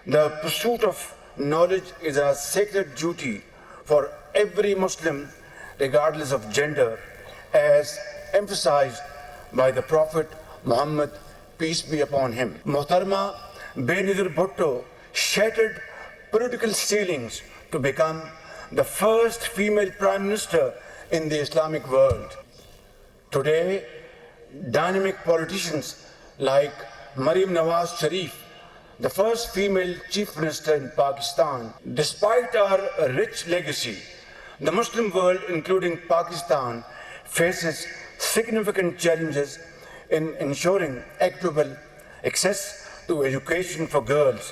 The pursuit of knowledge is a sacred duty for every Muslim, regardless of gender, as emphasized by the Prophet Muhammad, peace be upon him. Muhtarama Benazir Bhutto shattered political ceilings to become the first female prime minister in the Islamic world. Today, dynamic politicians like Maryam Nawaz Sharif, the first female chief minister in Pakistan. Despite our rich legacy, the Muslim world, including Pakistan, faces significant challenges in ensuring equitable access to education for girls.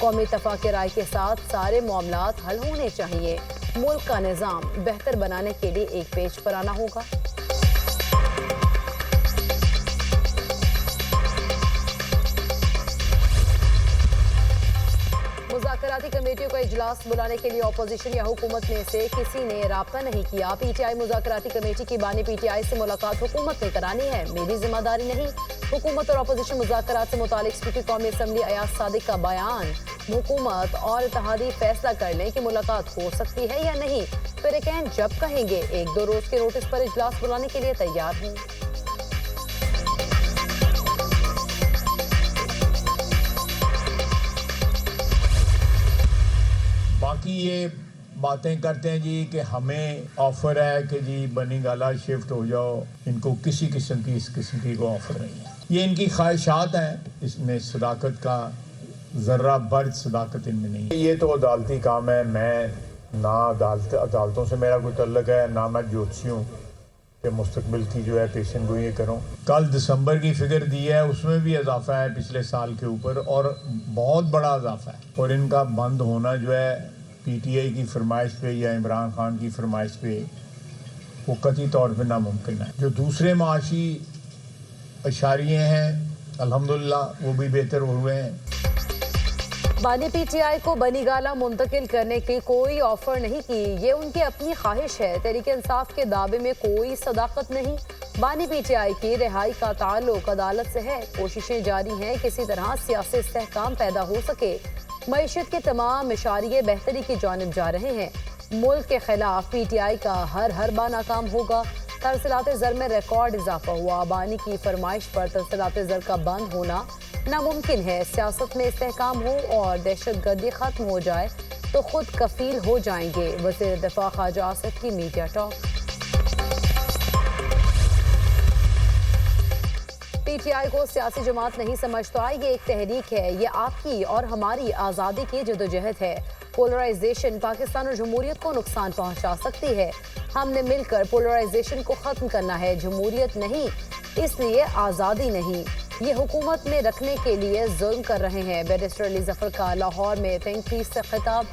قومی اتفاق رائے کے ساتھ سارے معاملات حل ہونے چاہیے. ملک کا نظام بہتر بنانے کے لیے ایک پیج پر آنا ہوگا. مذاکراتی کمیٹیوں کا اجلاس بلانے کے لیے اپوزیشن یا حکومت میں سے کسی نے رابطہ نہیں کیا. پی ٹی آئی مذاکراتی کمیٹی کی بانی پی ٹی آئی سے ملاقات حکومت نے کرانی ہے، میری ذمہ داری نہیں. حکومت اور اپوزیشن مذاکرات سے متعلق اسپیکر قومی اسمبلی ایاز صادق کا بیان. حکومت اور اتحادی فیصلہ کر لیں کہ ملاقات ہو سکتی ہے یا نہیں، فریقین جب کہیں گے 1-2 روز کے نوٹس پر اجلاس بلانے کے لیے تیار ہوں. باقی یہ باتیں کرتے ہیں جی کہ ہمیں آفر ہے کہ جی بنی گالا شفٹ ہو جاؤ، ان کو کسی قسم کی اس قسم کی کوئی آفر نہیں ہے. یہ ان کی خواہشات ہیں، اس میں صداقت کا ذرہ بر صداقت ان میں نہیں ہے. یہ تو عدالتی کام ہے، میں نہ عدالتوں سے میرا کوئی تعلق ہے، نہ میں جوتسی ہوں کہ مستقبل کی جو ہے پیشن گوئی کروں. کل دسمبر کی فگر دی ہے، اس میں بھی اضافہ ہے پچھلے سال کے اوپر، اور بہت بڑا اضافہ ہے. اور ان کا بند ہونا جو ہے پی ٹی آئی کی فرمائش پہ یا عمران خان کی فرمائش پہ وہ قطعی طور پہ ناممکن ہے. جو دوسرے معاشی اشاریے ہیں الحمدللہ وہ بھی بہتر ہوئے ہیں. بانی پی ٹی آئی کو بنی گالا منتقل کرنے کی کوئی آفر نہیں کی، یہ ان کی اپنی خواہش ہے. تحریک انصاف کے دعوے میں کوئی صداقت نہیں. بانی پی ٹی آئی کی رہائی کا تعلق عدالت سے ہے. کوششیں جاری ہیں کسی طرح سیاسی استحکام پیدا ہو سکے. معیشت کے تمام اشاریے بہتری کی جانب جا رہے ہیں. ملک کے خلاف پی ٹی آئی کا ہر حربہ ناکام ہوگا. ترسیلات زر میں ریکارڈ اضافہ ہوا. بانی کی فرمائش پر ترسیلات زر کا بند ہونا ناممکن ہے. سیاست میں استحکام ہو اور دہشت گردی ختم ہو جائے تو خود کفیل ہو جائیں گے. وزیر دفاع خواجہ آصف کی media talk. P T I کو سیاسی جماعت نہیں سمجھتا، یہ ایک تحریک ہے. یہ آپ کی اور ہماری آزادی کی جدوجہد ہے. پولرائزیشن پاکستان اور جمہوریت کو نقصان پہنچا سکتی ہے. ہم نے مل کر پولرائزیشن کو ختم کرنا ہے. جمہوریت نہیں، اس لیے آزادی نہیں. یہ حکومت میں رکھنے کے لیے ظلم کر رہے ہیں. بیرسٹر علی ظفر کا لاہور میں تھنک پیس سے خطاب.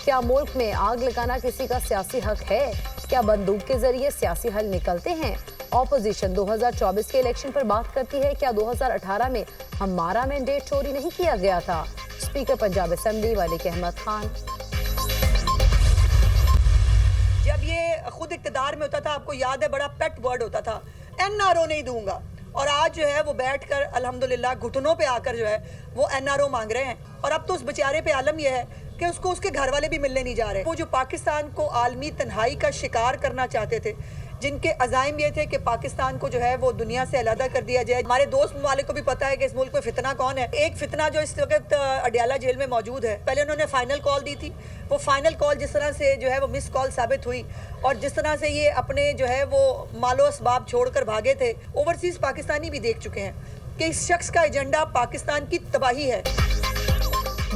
کیا ملک میں آگ لگانا کسی کا سیاسی حق ہے؟ کیا بندوق کے ذریعے سیاسی حل نکلتے ہیں؟ اپوزیشن 2024 کے الیکشن پر بات کرتی ہے. کیا 2018 میں ہمارا مینڈیٹ چوری نہیں کیا گیا تھا؟ Speaker Punjab assembly Malik Ahmad Khan. جب یہ خود اقتدار میں ہوتا تھا، آپ کو یاد ہے بڑا پیٹ ورڈ ہوتا تھا این آر او نہیں دوں گا، اور آج جو ہے وہ بیٹھ کر الحمدللہ گھٹنوں پہ آ کر جو ہے وہ این آر او مانگ رہے ہیں. اور اب تو اس بیچارے پہ عالم یہ ہے کہ اس کو اس کے گھر والے بھی ملنے نہیں جا رہے. وہ جو پاکستان کو عالمی تنہائی کا شکار کرنا چاہتے تھے، جن کے عزائم یہ تھے کہ پاکستان کو جو ہے وہ دنیا سے علیحدہ کر دیا جائے. ہمارے دوست ممالک کو بھی پتا ہے کہ اس ملک میں فتنہ کون ہے. ایک فتنہ جو اس وقت اڈیالہ جیل میں موجود ہے، پہلے انہوں نے فائنل کال دی تھی. وہ فائنل کال جس طرح سے جو ہے وہ مس کال ثابت ہوئی، اور جس طرح سے یہ اپنے جو ہے وہ مال و اسباب چھوڑ کر بھاگے تھے، اوورسیز پاکستانی بھی دیکھ چکے ہیں کہ اس شخص کا ایجنڈا پاکستان کی تباہی ہے.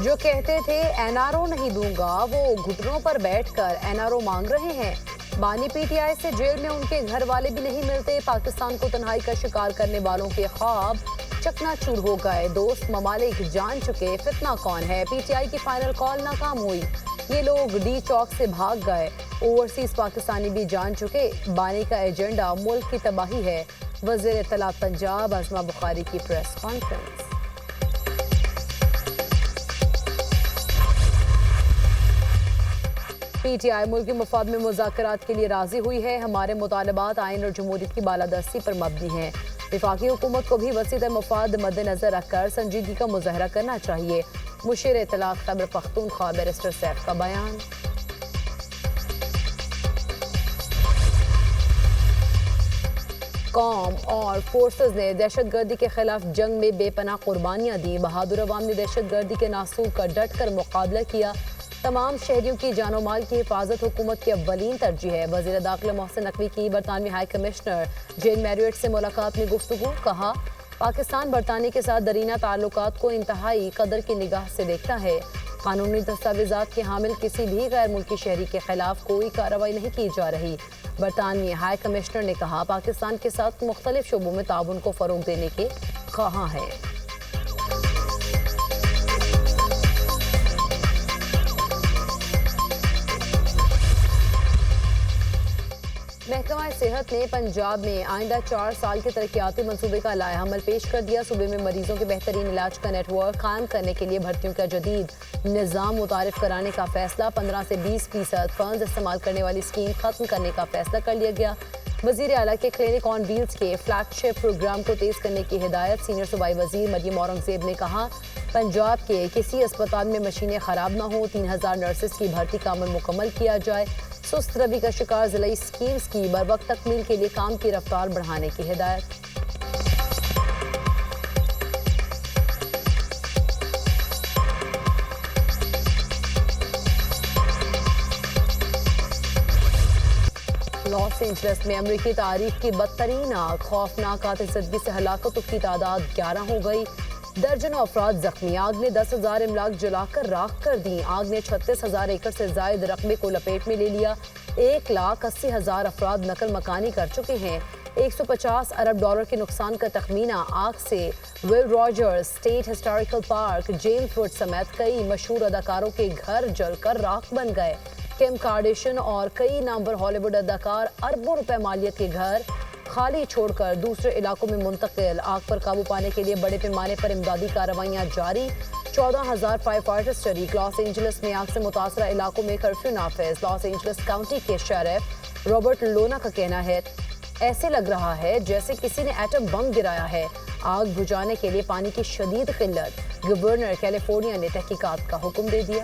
جو کہتے تھے این آر او نہیں دوں گا، وہ گھٹنوں پر بیٹھ کر این آر او مانگ رہے ہیں. بانی پی ٹی آئی سے جیل میں ان کے گھر والے بھی نہیں ملتے. پاکستان کو تنہائی کا شکار کرنے والوں کے خواب چکنا چور ہو گئے. دوست ممالک جان چکے فتنہ کون ہے. پی ٹی آئی کی فائنل کال ناکام ہوئی، یہ لوگ ڈی چوک سے بھاگ گئے. اوورسیز پاکستانی بھی جان چکے بانی کا ایجنڈا ملک کی تباہی ہے. وزیر اطلاعات پنجاب عظمہ بخاری کی press conference. P T I ملکی مفاد میں مذاکرات کے لیے راضی ہوئی ہے. ہمارے مطالبات آئین اور جمہوریت کی بالادستی پر مبنی ہیں. وفاقی حکومت کو بھی وسیع مفاد مد نظر رکھ کر سنجیدگی کا مظاہرہ کرنا چاہیے. مشیر اطلاعات خیبر پختونخوا بیرسٹر سیف کا بیان. قوم اور فورسز نے دہشت گردی کے خلاف جنگ میں بے پناہ قربانیاں دی. بہادر عوام نے دہشت گردی کے ناسور کا ڈٹ کر مقابلہ کیا. تمام شہریوں کی جان و مال کی حفاظت حکومت کی اولین ترجیح ہے. وزیر داخلہ محسن نقوی کی برطانوی ہائی کمشنر جین میریٹ سے ملاقات میں گفتگو. کہا پاکستان برطانیہ کے ساتھ درینہ تعلقات کو انتہائی قدر کی نگاہ سے دیکھتا ہے. قانونی دستاویزات کے حامل کسی بھی غیر ملکی شہری کے خلاف کوئی کارروائی نہیں کی جا رہی. برطانوی ہائی کمشنر نے کہا پاکستان کے ساتھ مختلف شعبوں میں تعاون کو فروغ دینے کے خواہاں ہے. محکمہ صحت نے پنجاب میں آئندہ 4 سال کے ترقیاتی منصوبے کا لائحہ عمل پیش کر دیا۔ صوبے میں مریضوں کے بہترین علاج کا نیٹ ورک قائم کرنے کے لیے بھرتیوں کا جدید نظام متعارف کرانے کا فیصلہ، 15 سے 20% فنڈز استعمال کرنے والی اسکیم ختم کرنے کا فیصلہ کر لیا گیا۔ وزیر اعلیٰ کے کلینک آن ویلز کے فلیگ شپ پروگرام کو تیز کرنے کی ہدایت۔ سینئر صوبائی وزیر مریم اورنگزیب نے کہا پنجاب کے کسی اسپتال میں مشینیں خراب نہ ہوں، 3000 نرسز کی بھرتی کا عمل مکمل کیا جائے۔ سست روی کا شکار ضلعی اسکیمز کی بروقت تکمیل کے لیے کام کی رفتار بڑھانے کی ہدایت۔ لاس اینجلس میں امریکی تاریخ کی بدترین آگ، خوفناک قاتل زدگی سے ہلاکتوں کی تعداد 11 ہو گئی، درجنوں افراد زخمی۔ آگ نے 10,000 املاک جلا کر راکھ کر دیں۔ آگ نے 36,000 ایکڑ سے زائد رقبے کو لپیٹ میں لے لیا۔ 1,80,000 افراد نقل مکانی کر چکے ہیں۔ 150 ارب ڈالر کے نقصان کا تخمینہ۔ آگ سے Will Rogers State Historical Park, James Wood سمیت کئی مشہور اداکاروں کے گھر جل کر راکھ بن گئے۔ کیم کارڈیشن اور کئی نامور ہالی ووڈ اداکار اربوں روپے مالیت کے گھر خالی چھوڑ کر دوسرے علاقوں میں منتقل۔ آگ پر قابو پانے کے لیے بڑے پیمانے پر امدادی کارروائیاں جاری، 14,000 فائر فائٹرز شریک۔ لاس اینجلس میں آگ سے متاثرہ علاقوں میں کرفیو نافذ۔ لاس اینجلس کاؤنٹی کے شیرف رابرٹ لونا کا کہنا ہے ایسے لگ رہا ہے جیسے کسی نے ایٹم بم گرایا ہے۔ آگ بجھانے کے لیے پانی کی شدید قلت، گورنر کیلیفورنیا نے تحقیقات کا حکم دے دیا۔